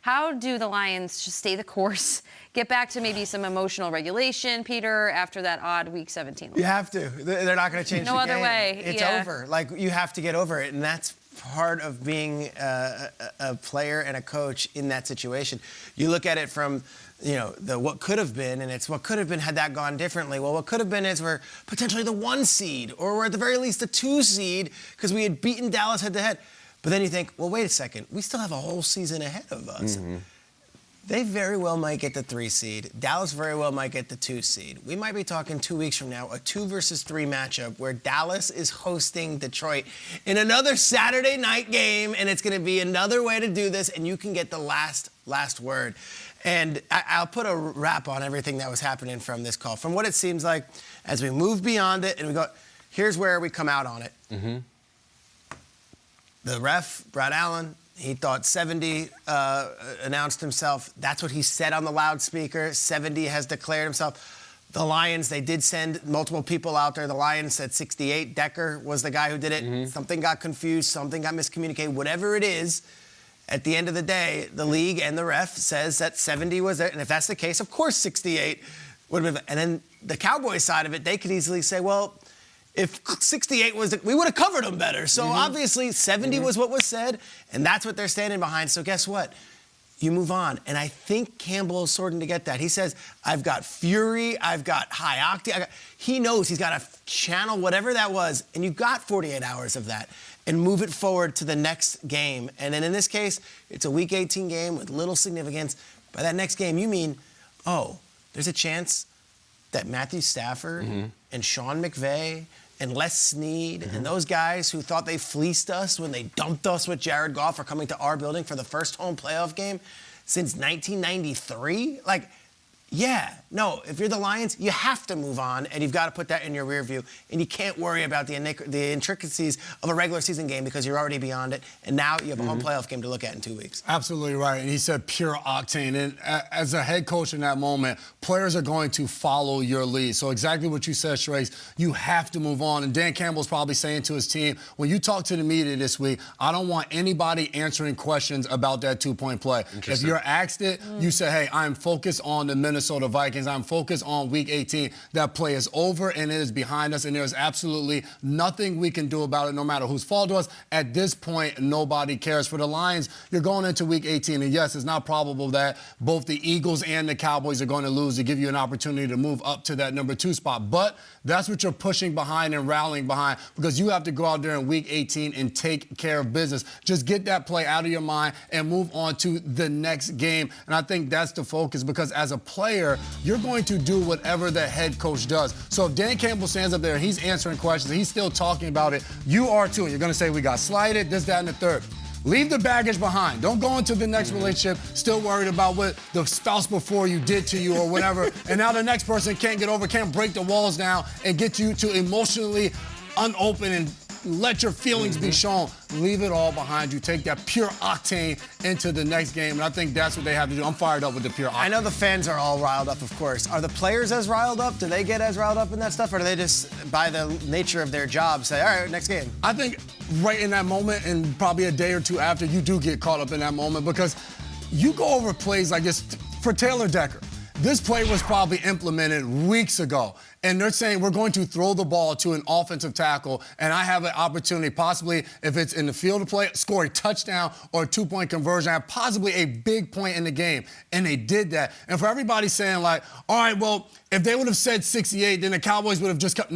How do the Lions just stay the course, get back to maybe some emotional regulation, Peter, after that odd Week 17? You have to. They're not going to change the game. No other way. It's over. Like, you have to get over it, and that's part of being a player and a coach in that situation. You look at it from, the what could have been, and it's what could have been had that gone differently. Well, what could have been is we're potentially the 1 seed, or we're at the very least the 2 seed because we had beaten Dallas head-to-head. But then you think, well, wait a second. We still have a whole season ahead of us. Mm-hmm. They very well might get the 3 seed. Dallas very well might get the 2 seed. We might be talking 2 weeks from now, a 2 versus 3 matchup where Dallas is hosting Detroit in another Saturday night game, and it's going to be another way to do this, and you can get the last word. And I'll put a wrap on everything that was happening from this call. From what it seems like, as we move beyond it and we go, here's where we come out on it. Mm-hmm. The ref, Brad Allen, he thought 70 announced himself. That's what he said on the loudspeaker. 70 has declared himself. The Lions, they did send multiple people out there. The Lions said 68. Decker was the guy who did it. Mm-hmm. Something got confused. Something got miscommunicated. Whatever it is, at the end of the day, the league and the ref says that 70 was there. And if that's the case, of course 68 would have been. And then the Cowboys side of it, they could easily say, well, if 68 was, we would have covered them better. So obviously 70 was what was said, and that's what they're standing behind. So guess what? You move on. And I think Campbell is starting to get that. He says, I've got fury, I've got high octane. He knows he's got to channel whatever that was, and you've got 48 hours of that, and move it forward to the next game. And then in this case, it's a Week 18 game with little significance. By that next game, you mean, there's a chance that Matthew Stafford and Sean McVay and Les Snead and those guys who thought they fleeced us when they dumped us with Jared Goff are coming to our building for the first home playoff game since 1993? If you're the Lions, you have to move on, and you've got to put that in your rear view, and you can't worry about the intricacies of a regular season game because you're already beyond it, and now you have a home playoff game to look at in 2 weeks. Absolutely right, and he said pure octane, and as a head coach in that moment, players are going to follow your lead. So exactly what you said, Shreyas, you have to move on, and Dan Campbell's probably saying to his team, when you talk to the media this week, I don't want anybody answering questions about that 2-point play. If you're asked it, you say, hey, I'm focused on the Minnesota Vikings. I'm focused on Week 18. That play is over and it is behind us, and there's absolutely nothing we can do about it, no matter whose fault it was. At this point, nobody cares. For the Lions, you're going into Week 18, and yes, it's not probable that both the Eagles and the Cowboys are going to lose to give you an opportunity to move up to that number 2 spot. But that's what you're pushing behind and rallying behind, because you have to go out there in Week 18 and take care of business. Just get that play out of your mind and move on to the next game. And I think that's the focus, because as a player, you're going to do whatever the head coach does. So if Dan Campbell stands up there and he's answering questions, he's still talking about it, you are too. And you're going to say, we got slighted, this, that, and the third. Leave the baggage behind. Don't go into the next relationship still worried about what the spouse before you did to you or whatever. And now the next person can't get over, can't break the walls down and get you to emotionally unopen and let your feelings be shown. Leave it all behind you. Take that pure octane into the next game. And I think that's what they have to do. I'm fired up with the pure octane. I know the fans are all riled up, of course. Are the players as riled up? Do they get as riled up in that stuff? Or do they just, by the nature of their job, say, all right, next game? I think right in that moment, and probably a day or two after, you do get caught up in that moment, because you go over plays like this. For Taylor Decker, this play was probably implemented weeks ago. And they're saying we're going to throw the ball to an offensive tackle, and I have an opportunity, possibly, if it's in the field of play, score a touchdown or a 2-point conversion, and possibly a big point in the game. And they did that. And for everybody saying, like, all right, well, if they would have said 68, then the Cowboys would have just cut.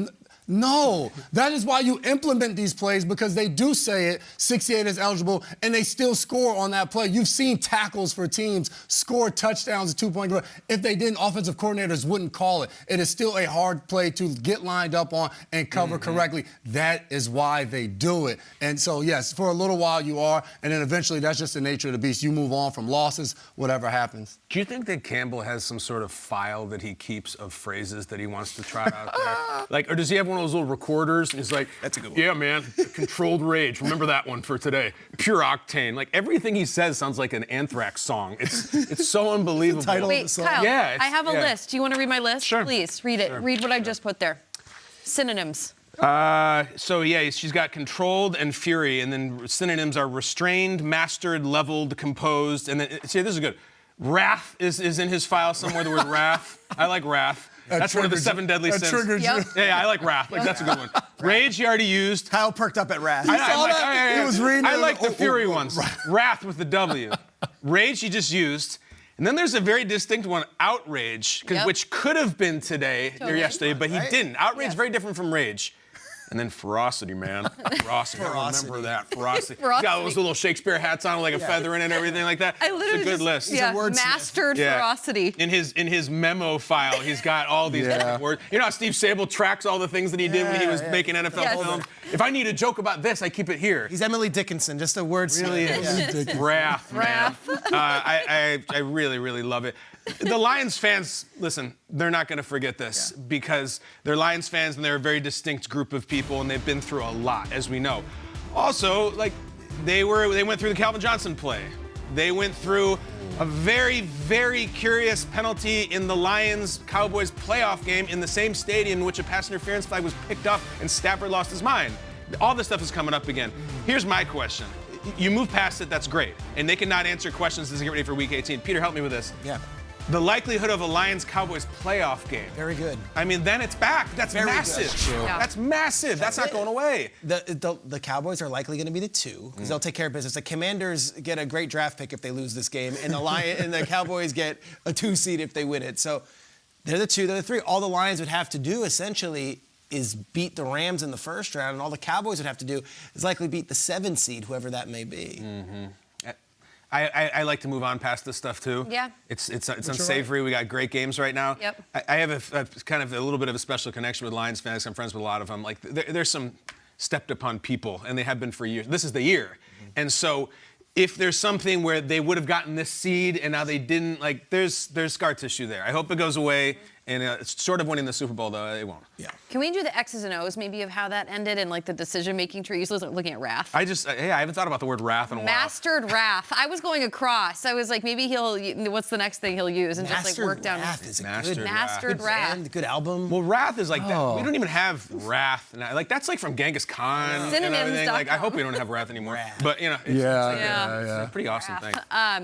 No, that is why you implement these plays, because they do say it, 68 is eligible, and they still score on that play. You've seen tackles for teams score touchdowns, 2-point conversion. If they didn't, offensive coordinators wouldn't call it. It is still a hard play to get lined up on and cover correctly. That is why they do it. And so, yes, for a little while you are, and then eventually that's just the nature of the beast. You move on from losses, whatever happens. Do you think that Campbell has some sort of file that he keeps of phrases that he wants to trot out there? Like, or does he have one of those little recorders? And he's like, that's a good one. Yeah, man, controlled rage. Remember that one for today. Pure octane. Like, everything he says sounds like an Anthrax song. It's so unbelievable. Wait, Kyle, yeah, I have a list. Do you want to read my list? Sure. Please, read it. Sure. Read what I just put there. Synonyms. So yeah, she's got controlled and fury, and then synonyms are restrained, mastered, leveled, composed, and then see, this is good. Wrath is in his file somewhere. The word wrath. I like wrath. That's one of the 7 deadly sins. Triggered you. Yeah, I like wrath. Like that's a good one. Rage, he already used. Kyle perked up at wrath. He was reading I it. like the fury ones. Wrath with the W. Rage, he just used. And then there's a very distinct one, outrage, which could have been today or yesterday, but he didn't. Outrage is very different from rage. And then ferocity, man. Ferocity. I remember that. Ferocity. Got those little Shakespeare hats on with like a feather in it and everything like that. I literally it's a good list. Yeah, mastered ferocity. In his memo file, he's got all these different words. You know how Steve Sable tracks all the things that he did when he was making NFL films? If I need a joke about this, I keep it here. He's Emily Dickinson, just a wordsmith. Really is. Wrath, man. I really, really love it. The Lions fans, listen, they're not going to forget this because they're Lions fans and they're a very distinct group of people and they've been through a lot, as we know. Also, like, they went through the Calvin Johnson play. They went through a very, very curious penalty in the Lions-Cowboys playoff game in the same stadium in which a pass interference flag was picked up and Stafford lost his mind. All this stuff is coming up again. Here's my question. You move past it, that's great. And they cannot answer questions as they get ready for Week 18. Peter, help me with this. Yeah. The likelihood of a Lions-Cowboys playoff game. Very good. I mean, then it's back. That's Very massive. good. That's true. Yeah. That's massive. That's not going away. The Cowboys are likely going to be the 2 because they'll take care of business. The Commanders get a great draft pick if they lose this game, and the Cowboys get a 2 seed if they win it. So they're the 2, they're the 3. All the Lions would have to do essentially is beat the Rams in the first round, and all the Cowboys would have to do is likely beat the 7 seed, whoever that may be. Mm-hmm. I like to move on past this stuff too. Yeah. It's unsavory. We got great games right now. Yep. I have a kind of a little bit of a special connection with Lions fans. I'm friends with a lot of them. Like there's some stepped upon people, and they have been for years. This is the year, and so if there's something where they would have gotten this seed and now they didn't, like there's scar tissue there. I hope it goes away. And it's sort of winning the Super Bowl, though. It won't. Yeah. Can we do the X's and O's maybe of how that ended and like the decision-making tree? You're looking at wrath. I haven't thought about the word wrath in a while. Mastered wrath. I was going across. I was like, maybe what's the next thing he'll use and just like work down. Wrath is a Mastered good, Mastered wrath. band, good album. Well, wrath is like that. We don't even have wrath now. Like that's like from Genghis Khan and everything. Like I hope we don't have wrath anymore. Wrath. But you know, it's a pretty awesome thing.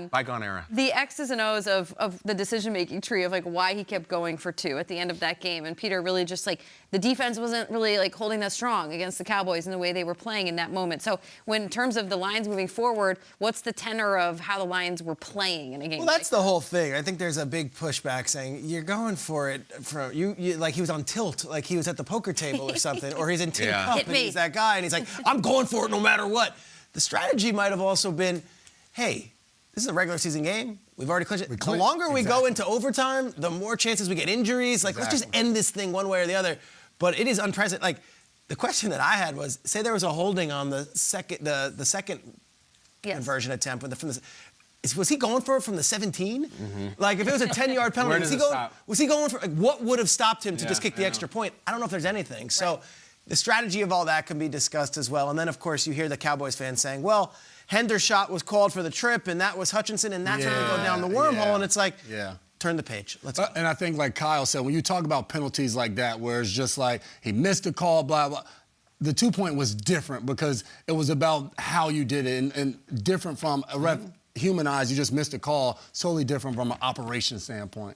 Bygone era. The X's and O's of the decision-making tree of like why he kept going for 2 at the end of that game, and Peter really just like the defense wasn't really like holding that strong against the Cowboys in the way they were playing in that moment. So when in terms of the Lions moving forward, what's the tenor of how the Lions were playing in a game? Well, that's the whole thing. I think there's a big pushback saying you're going for it from you like he was on tilt, like he was at the poker table or something, or he's in tin cup and he's that guy and he's like, I'm going for it no matter what. The strategy might have also been, hey, this is a regular season game. We've already clinched it. The longer we go into overtime, the more chances we get injuries. Like, let's just end this thing one way or the other. But it is unprecedented. Like, the question that I had was, say there was a holding on the second conversion attempt was he going for it from the 17? Mm-hmm. Like, if it was a 10-yard penalty, was he going for like, what would have stopped him to just kick the extra point? I don't know if there's anything. Right. So the strategy of all that can be discussed as well. And then, of course, you hear the Cowboys fans saying, well, Hendershot was called for the trip, and that was Hutchinson, and that's when we go down the wormhole, and it's like, turn the page. Let's go. And I think, like Kyle said, when you talk about penalties like that, where it's just like he missed a call, blah, blah, the 2-point was different because it was about how you did it, and different from a ref. Human eyes, you just missed a call, totally different from an operation standpoint.